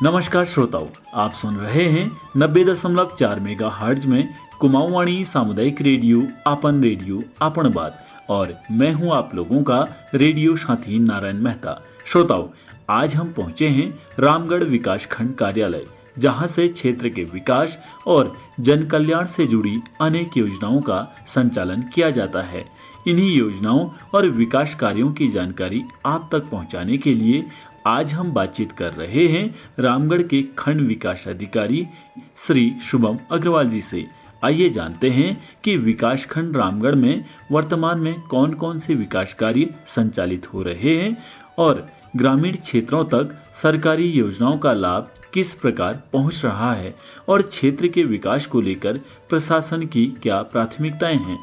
नमस्कार श्रोताओं, आप सुन रहे हैं 90.4 मेगा हर्ट्ज में कुमाऊवाणी सामुदायिक रेडियो आपन बात। और मैं हूं आप लोगों का रेडियो साथी नारायण मेहता। श्रोताओं, आज हम पहुंचे हैं रामगढ़ विकास खंड कार्यालय, जहां से क्षेत्र के विकास और जन कल्याण से जुड़ी अनेक योजनाओं का संचालन किया जाता है। इन्हीं योजनाओं और विकास कार्यों की जानकारी आप तक पहुंचाने के लिए आज हम बातचीत कर रहे हैं रामगढ़ के खंड विकास अधिकारी श्री शुभम अग्रवाल जी से। आइए जानते हैं कि विकास खंड रामगढ़ में वर्तमान में कौन कौन से विकास कार्य संचालित हो रहे हैं और ग्रामीण क्षेत्रों तक सरकारी योजनाओं का लाभ किस प्रकार पहुंच रहा है और क्षेत्र के विकास को लेकर प्रशासन की क्या प्राथमिकताएं हैं।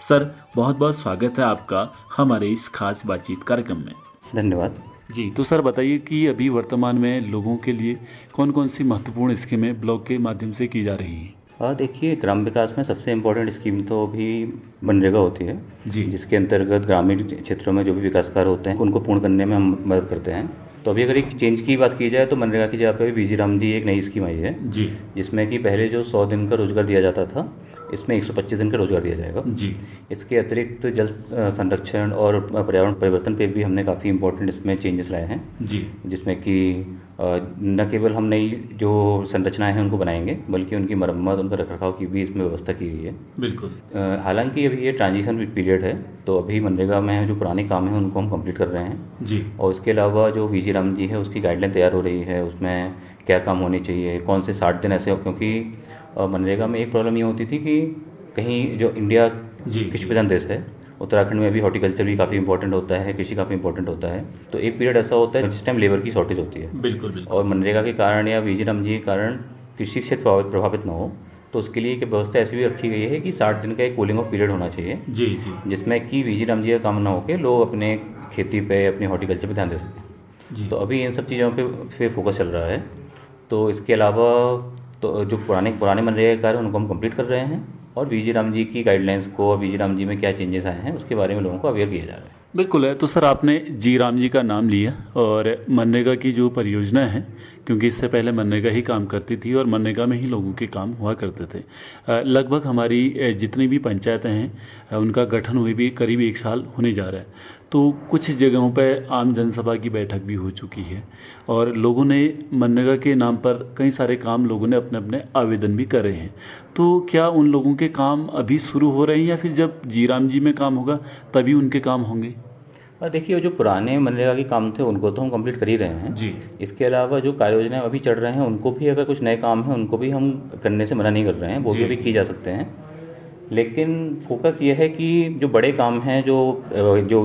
सर, बहुत बहुत स्वागत है आपका हमारे इस खास बातचीत कार्यक्रम में। धन्यवाद जी। तो सर बताइए कि अभी वर्तमान में लोगों के लिए कौन कौन सी महत्वपूर्ण स्कीमें ब्लॉक के माध्यम से की जा रही हैं। देखिए, ग्राम विकास में सबसे इम्पोर्टेंट स्कीम तो अभी मनरेगा होती है जी। जिसके अंतर्गत ग्रामीण क्षेत्रों में जो भी विकास कार्य होते हैं उनको पूर्ण करने में हम मदद करते हैं। तो अभी अगर एक चेंज की बात की जाए तो मनरेगा की जगह पे वीजी राम जी एक नई स्कीम आई है जी, जिसमें कि पहले जो 100 दिन का रोजगार दिया जाता था इसमें 125 दिन का रोजगार दिया जाएगा जी, इसके अतिरिक्त जल संरक्षण और पर्यावरण परिवर्तन पे भी हमने काफ़ी इंपॉर्टेंट इसमें चेंजेस लाए हैं जी, जिसमें कि न केवल हम नई जो संरचनाएं हैं उनको बनाएंगे बल्कि उनकी मरम्मत उनका रखरखाव की भी इसमें व्यवस्था की गई है। बिल्कुल। हालांकि अभी ये ट्रांजिशन पीरियड है तो अभी मनरेगा में जो पुराने काम हैं उनको हम कंप्लीट कर रहे हैं जी, और इसके अलावा जो वीजी राम जी है उसकी गाइडलाइन तैयार हो रही है, उसमें क्या काम होने चाहिए, कौन से 60 दिन ऐसे हो, क्योंकि मनरेगा में एक प्रॉब्लम ये होती थी कि कहीं जो इंडिया जी, कृषि प्रधान देश है, उत्तराखंड में भी हॉर्टिकल्चर भी काफ़ी इंपॉर्टेंट होता है, कृषि काफ़ी इंपॉर्टेंट होता है। तो एक पीरियड ऐसा होता है जिस टाइम लेबर की शॉर्टेज होती है बिल्कुल, बिल्कुल। और मनरेगा के कारण या वीजी राम जी के कारण कृषि क्षेत्र प्रभावित ना हो तो उसके लिए एक व्यवस्था ऐसी भी रखी गई है कि 60 दिन का एक कूलिंग ऑफ पीरियड होना चाहिए जी, जी, जिसमें कि वीजी राम जी का काम ना होकर लोग अपने खेती पे अपने हॉर्टिकल्चर पे ध्यान दे सकें। जी, तो अभी इन सब चीज़ों पे फोकस चल रहा है। तो इसके अलावा तो जो पुराने मनरेगा के कार्य उनको हम कंप्लीट कर रहे हैं और वीजी राम जी की गाइडलाइंस को और वीजी राम जी में क्या चेंजेस आए हैं उसके बारे में लोगों को अवेयर किया जा रहा है। बिल्कुल है। तो सर आपने जी राम जी का नाम लिया और मनरेगा की जो परियोजना है, क्योंकि इससे पहले मनरेगा ही काम करती थी और मनरेगा में ही लोगों के काम हुआ करते थे। लगभग हमारी जितनी भी पंचायतें हैं उनका गठन हुए भी करीब 1 साल होने जा रहा है। तो कुछ जगहों पर आम जनसभा की बैठक भी हो चुकी है और लोगों ने मनरेगा के नाम पर कई सारे काम लोगों ने अपने अपने आवेदन भी करे हैं। तो क्या उन लोगों के काम अभी शुरू हो रहे हैं या फिर जब जी राम जी में काम होगा तभी उनके काम होंगे। और देखिए, जो पुराने मनरेगा के काम थे उनको तो हम कंप्लीट कर ही रहे हैं। जी, इसके अलावा जो कार्य योजनाएं अभी चल रहे हैं उनको भी अगर कुछ नए काम हैं उनको भी हम करने से मना नहीं कर रहे हैं, वो भी जी, अभी जी, किए जा सकते हैं। लेकिन फोकस ये है कि जो बड़े काम हैं जो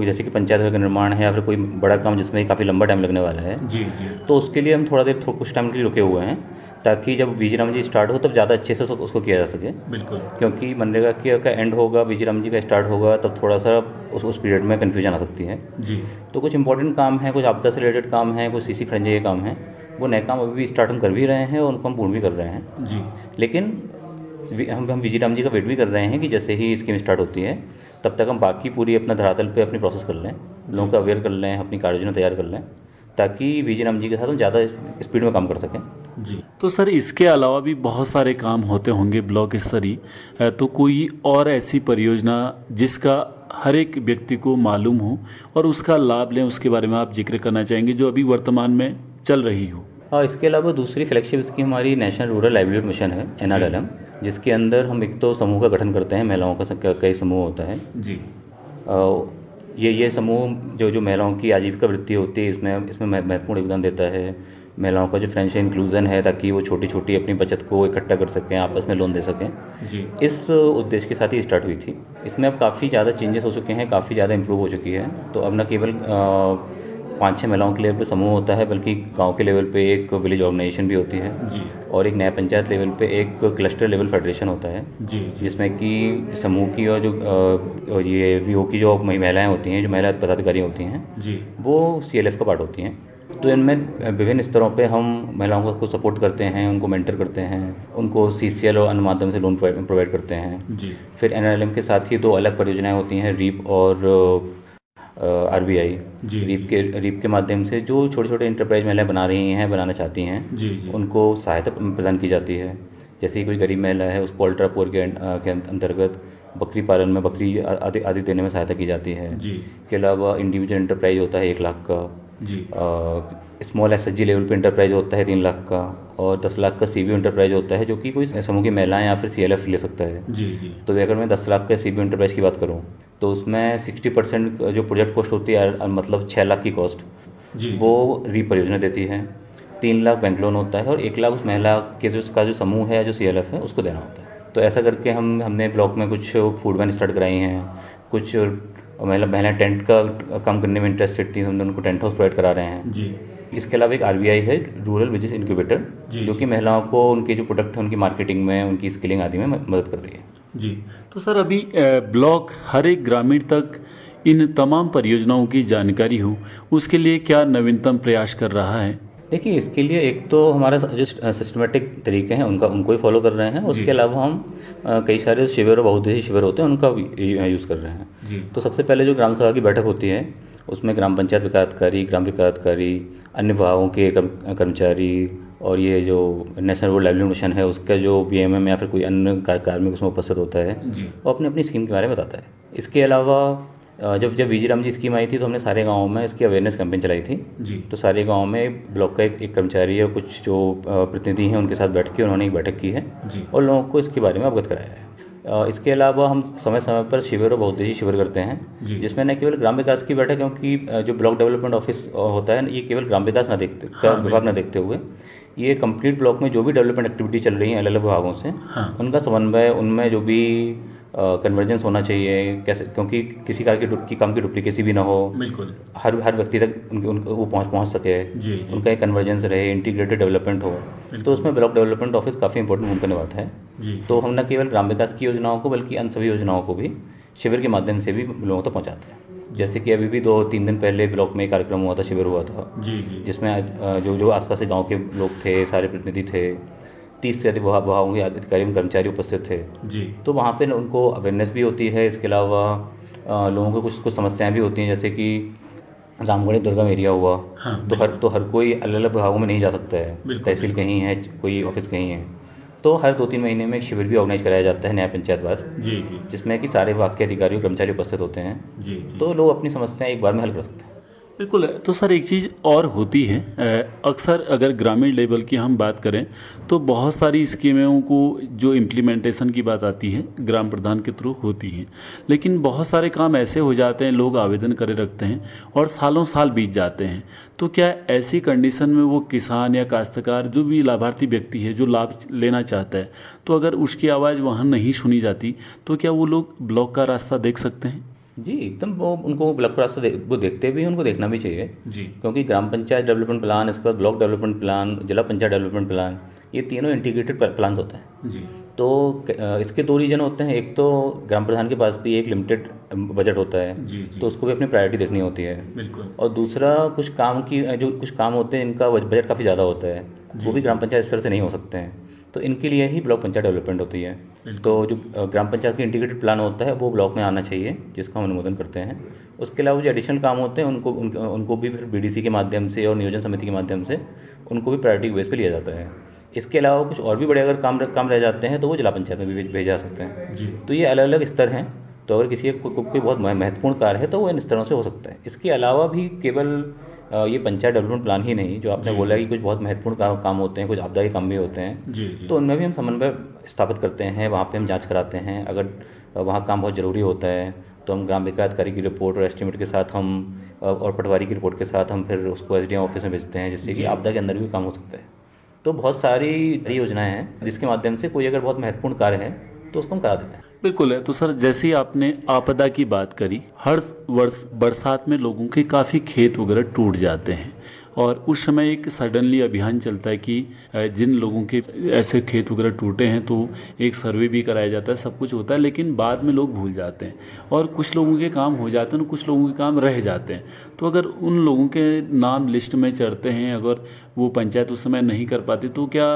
जैसे कि पंचायत घर का निर्माण है या फिर कोई बड़ा काम जिसमें काफ़ी लंबा टाइम लगने वाला है जी, जी, तो उसके लिए हम थोड़ा देर कुछ टाइम के लिए रुके हुए हैं ताकि जब वीजी राम जी स्टार्ट हो तब ज़्यादा अच्छे से उसको किया जा सके। बिल्कुल। क्योंकि मनरेगा का एंड होगा, वीजी राम जी का स्टार्ट होगा, तब थोड़ा सा उस पीरियड में कन्फ्यूजन आ सकती है। जी, तो कुछ इंपॉर्टेंट काम हैं, कुछ आपदा से रिलेटेड काम हैं, कुछ सीसी खंजे के काम हैं, वो नए काम अभी भी स्टार्ट हम कर भी रहे हैं और उनको हम पूर्ण भी कर रहे हैं। जी, लेकिन हम वीजी राम जी का वेट भी कर रहे हैं कि जैसे ही स्कीम स्टार्ट होती है तब तक हम बाकी पूरी अपना धरातल पे अपनी प्रोसेस कर लें, लोगों को अवेयर कर लें, अपनी कार्य योजना तैयार कर लें ताकि वीजी राम जी के साथ हम ज़्यादा स्पीड में काम कर सकें। जी। तो सर इसके अलावा भी बहुत सारे काम होते होंगे ब्लॉक स्तरीय, तो कोई और ऐसी परियोजना जिसका हर एक व्यक्ति को मालूम हो और उसका लाभ लें, उसके बारे में आप जिक्र करना चाहेंगे जो अभी वर्तमान में चल रही हो। और इसके अलावा दूसरी फ्लैगशिप स्कीम हमारी नेशनल रूरल लाइवलीहुड मिशन है, NRLM, जिसके अंदर हम एक तो समूह का गठन करते हैं, महिलाओं का कई समूह होता है। जी, ये समूह जो महिलाओं की आजीविका वृत्ति होती है इसमें महत्वपूर्ण योगदान देता है। महिलाओं का जो फाइनेंशियल इंक्लूजन है ताकि वो छोटी छोटी अपनी बचत को इकट्ठा कर सकें, आपस में लोन दे सकें, जी, इस उद्देश्य के साथ ही स्टार्ट हुई थी। इसमें अब काफ़ी ज़्यादा चेंजेस हो चुके हैं, काफ़ी ज़्यादा इंप्रूव हो चुकी है। तो अब न केवल 5-6 महिलाओं के लेवल पे समूह होता है बल्कि गांव के लेवल पे एक विलेज ऑर्गेनाइजेशन भी होती है जी, और एक नया पंचायत लेवल पे एक क्लस्टर लेवल फेडरेशन होता है जी, जी, जिसमें कि समूह की और जो ये वीओ की जो महिलाएं होती हैं, जो महिला पदाधिकारी होती हैं, जी, वो CLF का पार्ट होती हैं। तो इनमें विभिन्न स्तरों पे हम महिलाओं को सपोर्ट करते हैं, उनको मेंटर करते हैं, उनको CCL और अन्य माध्यम से लोन प्रोवाइड करते हैं। जी, फिर NRLM के साथ ही 2 अलग परियोजनाएं होती हैं, रीप और आरबीआई जी, रीप के माध्यम से जो छोटे छोटे इंटरप्राइज महिलाएं बना रही हैं, बनाना चाहती हैं, जी, जी, उनको सहायता प्रदान की जाती है। जैसे कोई गरीब महिला है, उसको अल्ट्रा पुअर के अंतर्गत बकरी पालन में, बकरी आदि आदि देने में सहायता की जाती है। जी, इसके अलावा इंडिविजुअल इंटरप्राइज होता है 1 लाख का, जी, स्मॉल एसएचजी लेवल पे इंटरप्राइज होता है 3 लाख का, और 10 लाख का सीबीओ इंटरप्राइज होता है, जो कि कोई समूह की महिलाएं या फिर सीएलएफ ले सकता है। जी, जी, तो अगर मैं 10 लाख का सीबीओ इंटरप्राइज की बात करूँ, तो उसमें 60% जो प्रोजेक्ट कॉस्ट होती है, मतलब 6 लाख की कॉस्ट, जी, वो जी, री परियोजना देती है। 3 लाख बैंक लोन होता है, और 1 लाख उस महिला के जो उसका जो समूह है, जो सीएलएफ है, उसको देना होता है। तो ऐसा करके हमने ब्लॉक में कुछ फूड वैन स्टार्ट कराई हैं। कुछ महिलाएं टेंट का काम करने में इंटरेस्टेड थी, हमने उनको टेंट हाउस प्रोवाइड करा रहे हैं। जी, इसके अलावा एक आरबीआई है, रूरल बिजनेस इंक्यूबेटर, जी, जो जी, कि महिलाओं को उनके जो प्रोडक्ट हैं उनकी मार्केटिंग में, उनकी स्किलिंग आदि में मदद कर रही है। जी। तो सर अभी ब्लॉक हर एक ग्रामीण तक इन तमाम परियोजनाओं की जानकारी हो, उसके लिए क्या नवीनतम प्रयास कर रहा है? देखिए, इसके लिए एक तो हमारा जो सिस्टमेटिक तरीके हैं उनको ही फॉलो कर रहे हैं। जी, उसके अलावा हम कई सारे शिविर और बहुउद्देशीय शिविर होते हैं, उनका भी यूज़ कर रहे हैं। जी, तो सबसे पहले जो ग्राम सभा की बैठक होती है, उसमें ग्राम पंचायत विकास अधिकारी, ग्राम विकास अधिकारी, अन्य विभागों के कर्मचारी, और ये जो नेशनल रूरल लाइवलीहुड मिशन है उसका जो बीएमएम या फिर कोई अन्य कार्मिक उसमें उपस्थित होता है, जी, वो अपनी अपनी स्कीम के बारे में बताता है। इसके अलावा जब जब वीजी राम जी स्कीम आई थी, तो हमने सारे गाँवों में इसकी अवेयरनेस कैंपेन चलाई थी। जी, तो सारे गाँव में ब्लॉक का एक कर्मचारी और कुछ जो प्रतिनिधि हैं, उनके साथ बैठ के उन्होंने एक बैठक की है जी, और लोगों को इसके बारे में अवगत कराया है। इसके अलावा हम समय समय पर शिविर और बहुउद्देशीय शिविर करते हैं, जी, जिसमें न केवल ग्राम विकास की बैठक, क्योंकि जो ब्लॉक डेवलपमेंट ऑफिस होता है, ये केवल ग्राम विकास ना देखते का हाँ, विभाग ना बिल्कुल, देखते हुए, ये कंप्लीट ब्लॉक में जो भी डेवलपमेंट एक्टिविटी चल रही हैं अलग अलग विभागों से, हाँ, उनका समन्वय, उनमें जो भी कन्वर्जेंस होना चाहिए, कैसे, क्योंकि किसी कार की काम की डुप्लीकेसी भी ना हो, बिल्कुल, हर व्यक्ति तक उनके वो पहुंच सके, जी, जी, उनका एक कन्वर्जेंस रहे, इंटीग्रेटेड डेवलपमेंट हो। तो बिल्कुल, उसमें ब्लॉक डेवलपमेंट ऑफिस काफ़ी इंपॉर्टेंट भूमिका निभाता है। जी, तो जी, हम न केवल ग्राम विकास की योजनाओं को, बल्कि अन्य सभी योजनाओं को भी शिविर के माध्यम से भी लोगों तक पहुंचाते हैं। जी, जैसे कि अभी भी 2-3 दिन पहले ब्लॉक में एक कार्यक्रम हुआ था, शिविर हुआ था, जी, जी, जिसमें जो जो आसपास के गाँव के लोग थे, सारे प्रतिनिधि थे, 30 से अधिक विभागों के अधिकारी एवं कर्मचारी उपस्थित थे। जी, तो वहाँ पे उनको अवेयरनेस भी होती है। इसके अलावा लोगों को कुछ कुछ समस्याएं भी होती हैं, जैसे कि रामगढ़ दुर्गम एरिया हुआ, हाँ, तो बिल्कुल, हर कोई अलग अलग विभागों में नहीं जा सकता है। बिल्कुल, तहसील बिल्कुल, कहीं है, कोई ऑफिस कहीं है। तो हर 2-3 महीने में एक शिविर भी ऑर्गेनाइज कराया जाता है न्याय पंचायत बार, जी, जी, जिसमें कि सारे विभाग के अधिकारी और कर्मचारी उपस्थित होते हैं। जी, जी। तो लोग अपनी समस्याएं एक बार में हल कर सकते हैं। बिल्कुल। तो सर एक चीज़ और होती है, अक्सर अगर ग्रामीण लेवल की हम बात करें तो बहुत सारी स्कीमों को जो इम्प्लीमेंटेशन की बात आती है ग्राम प्रधान के थ्रू होती हैं, लेकिन बहुत सारे काम ऐसे हो जाते हैं, लोग आवेदन करे रखते हैं और सालों साल बीत जाते हैं। तो क्या ऐसी कंडीशन में वो किसान या काश्तकार जो भी लाभार्थी व्यक्ति है जो लाभ लेना चाहता है, तो अगर उसकी आवाज़ वहाँ नहीं सुनी जाती तो क्या वो लोग ब्लॉक का रास्ता देख सकते हैं? जी, एकदम। वो उनको ब्लॉक का रास्ता वो देखते भी हैं, उनको देखना भी चाहिए। जी, क्योंकि ग्राम पंचायत डेवलपमेंट प्लान, इसके बाद ब्लॉक डेवलपमेंट प्लान, जिला पंचायत डेवलपमेंट प्लान, ये तीनों इंटीग्रेटेड प्लान्स होते हैं। जी, तो इसके 2 रीजन होते हैं। एक तो ग्राम प्रधान के पास भी एक लिमिटेड बजट होता है, जी, जी, तो उसको भी अपनी प्रायोरिटी देखनी होती है। बिल्कुल, और दूसरा, कुछ काम होते हैं, इनका बजट काफ़ी ज़्यादा होता है, जी, वो भी जी, ग्राम पंचायत स्तर से नहीं हो सकते हैं। तो इनके लिए ही ब्लॉक पंचायत डेवलपमेंट होती है। तो बिल्कुल, जो ग्राम पंचायत का इंटीग्रेटेड प्लान होता है, वो ब्लॉक में आना चाहिए, जिसका हम अनुमोदन करते हैं। उसके अलावा जो एडिशनल काम होते हैं, उनको भी फिर बीडीसी के माध्यम से और नियोजन समिति के माध्यम से उनको भी प्रायोरिटी बेस पे लिया जाता है। इसके अलावा कुछ और भी बड़े अगर काम रह जाते हैं, तो वो जिला पंचायत में भी भेजे जा सकते हैं। जी, तो ये अलग अलग स्तर हैं। तो अगर किसी कोई बहुत महत्वपूर्ण कार्य है, तो वो इन स्तरों से हो सकता है। इसके अलावा भी केवल ये पंचायत डेवलपमेंट प्लान ही नहीं, जो आपने जी, बोला जी, कि कुछ बहुत महत्वपूर्ण काम होते हैं, कुछ आपदा के काम भी होते हैं, जी, जी, तो उनमें भी हम समन्वय स्थापित करते हैं। वहाँ पे हम जांच कराते हैं। अगर वहाँ काम बहुत ज़रूरी होता है, तो हम ग्राम विकास अधिकारी की रिपोर्ट और एस्टीमेट के साथ हम और पटवारी की रिपोर्ट के साथ हम फिर उसको एसडीएम ऑफिस में भेजते हैं, जिससे कि जी, आपदा के अंदर भी काम हो सकता है। तो बहुत सारी योजनाएं हैं, जिसके माध्यम से कोई अगर बहुत महत्वपूर्ण कार्य है, तो उसको हम करा देते हैं। बिल्कुल है। तो सर जैसे ही आपने आपदा की बात करी, हर वर्ष बरसात में लोगों के काफ़ी खेत वगैरह टूट जाते हैं और उस समय एक सडनली अभियान चलता है कि जिन लोगों के ऐसे खेत वगैरह टूटे हैं तो एक सर्वे भी कराया जाता है, सब कुछ होता है, लेकिन बाद में लोग भूल जाते हैं और कुछ लोगों के काम हो जाते हैं और कुछ लोगों के काम रह जाते हैं। तो अगर उन लोगों के नाम लिस्ट में चढ़ते हैं, अगर वो पंचायत उस समय नहीं कर पाती, तो क्या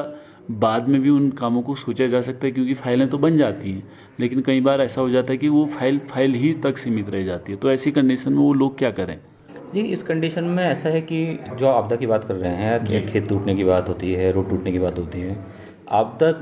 बाद में भी उन कामों को सोचा जा सकता है, क्योंकि फाइलें तो बन जाती हैं, लेकिन कई बार ऐसा हो जाता है कि वो फाइल ही तक सीमित रह जाती है। तो ऐसी कंडीशन में वो लोग क्या करें? जी, इस कंडीशन में ऐसा है कि जो आपदा की बात कर रहे हैं, जी। खेत टूटने की बात होती है, रोड टूटने की बात होती है। आपदा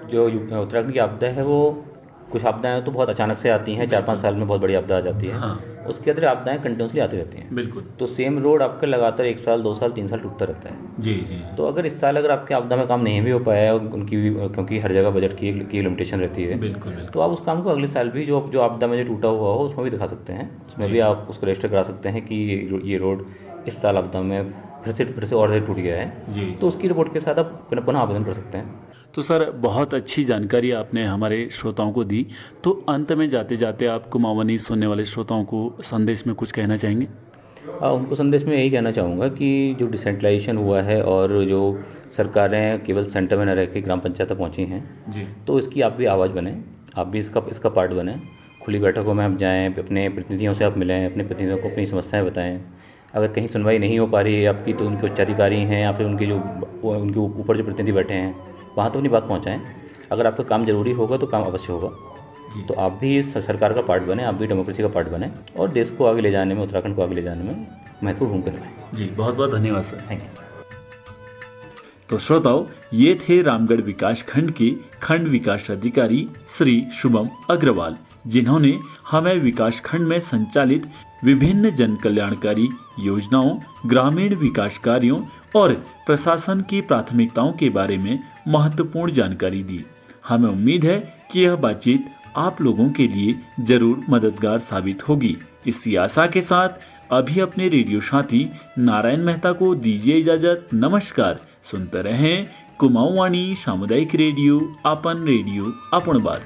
जो उत्तराखंड की आपदा है वो कुछ आपदाएँ तो बहुत अचानक से आती हैं, 4-5 साल में बहुत बड़ी आपदा आ जाती है। हाँ। उसके अंदर आपदाएँ कंटिन्यूअसली आती रहती हैं। बिल्कुल। तो सेम रोड आपका लगातार 1 साल, 2 साल, 3 साल टूटता रहता है। जी जी जी। तो अगर इस साल अगर आपके आपदा में काम नहीं भी हो पाया है उनकी भी, क्योंकि हर जगह बजट की लिमिटेशन रहती है, बिल्कुल बिल्कुल। तो आप उस काम को अगले साल भी जो जो आपदा में जो टूटा हुआ हो उसमें भी दिखा सकते हैं। उसमें जी। भी आप उसको रजिस्टर करा सकते हैं कि ये रोड इस साल आपदा में फिर से और टूट गया है। जी। तो उसकी रिपोर्ट के साथ आप पुनः आवेदन कर सकते हैं। तो सर, बहुत अच्छी जानकारी आपने हमारे श्रोताओं को दी। तो अंत में जाते जाते आप कुमाऊनी सुनने वाले श्रोताओं को संदेश में कुछ कहना चाहेंगे? उनको संदेश में यही कहना चाहूँगा कि जो डिसेंट्रलाइजेशन हुआ है और जो सरकारें केवल सेंटर में न रह के ग्राम पंचायत तक पहुँची हैं, जी। तो इसकी आप भी आवाज़ बनें, आप भी इसका पार्ट बनें। खुली बैठकों में आप जाएँ, अपने प्रतिनिधियों से आप मिलें, अपने प्रतिनिधियों को अपनी समस्याएं बताएं। अगर कहीं सुनवाई नहीं हो पा रही है आपकी, तो उनके उच्चाधिकारी हैं या फिर उनके उनके ऊपर जो प्रतिनिधि बैठे हैं, वहाँ तो अपनी बात पहुँचाएँ। अगर आपका काम ज़रूरी होगा तो काम अवश्य होगा। तो आप भी इस सरकार का पार्ट बने, आप भी डेमोक्रेसी का पार्ट बने और देश को आगे ले जाने में, उत्तराखंड को आगे ले जाने में महत्वपूर्ण भूमिका निभाएं। जी, बहुत बहुत धन्यवाद सर। Thank you. तो श्रोताओं, ये थे रामगढ़ विकास खंड के खंड विकास अधिकारी श्री शुभम अग्रवाल, जिन्होंने हमें विकास खंड में संचालित विभिन्न जन कल्याणकारी योजनाओं, ग्रामीण विकास कार्यों और प्रशासन की प्राथमिकताओं के बारे में महत्वपूर्ण जानकारी दी। हमें उम्मीद है कि यह बातचीत आप लोगों के लिए जरूर मददगार साबित होगी। इसी आशा के साथ अभी अपने रेडियो साथी नारायण मेहता को दीजिए इजाजत। नमस्कार। सुनते रहें कुमाऊं वाणी सामुदायिक रेडियो, आपन बात।